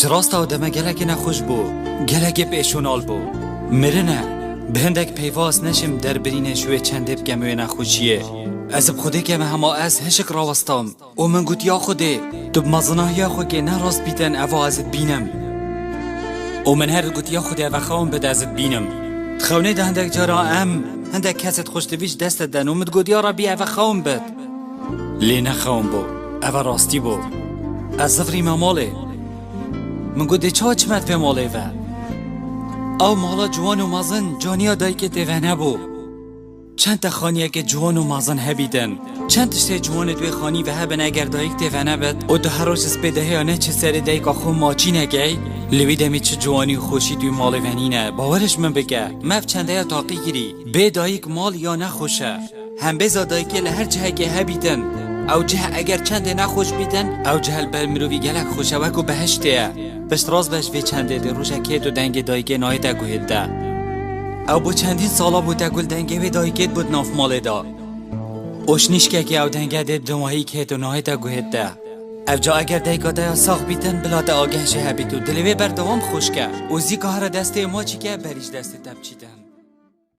جراستا دمه گلک نخوش بو گلک پیشونال بو مرنه به هندک پیواز نشم در برین شوی چنده بگموی نخوشیه از بخوده که همه از هشک راوستم و من گوت یا خوده تو بمزناه یا خود که نراست بیتن اوه ازت بینم و من هر گوت یا خوده اوه خواهم بده ازت بینم تخونه ده هندک جارا هندک کست خوشتویش دست دن و مد گوت یا را بی اوه خواهم بد لی نخواهم بو اوه راستی بو از زفری مماله من گوت چه چمت به ماله و او مالا جوان و مازن جانیا دایی که دوه نبو چند تا خانیه که جوان و مازن هبیدن چند تشته جوان دوی خانی و هبن اگر دایی که دوه نبد و دو هر روز سپیده یا نه چه سر دایی که خون ماچی نگی لوی دمی چه جوانی و خوشی دوی مال ونینه باورش من بگه مف چنده یا تاقی گیری به دایی که مال یا نخوشه هم بزا دایی که لهر جهه که هبیدن او جه اگر چند نخوش بیدن او جهل بر مروی گلک خوشه وکو بهشته پشت راز بش وی چنده دی روشه که دو دنگ دایگه نای دا گوهد ده او با چندین سالا بود دا گل دنگه وی دایگه بود ناف ماله دا اوشنیش که او دنگه دی دماهی که دو نای دا گوهد ده او جا اگر دایگه دا ساخ بیتن بلا دا آگه شه بیتو دلوی بر دوام خوش که او زی که هر دسته ما چی که بریش دسته تب چیدن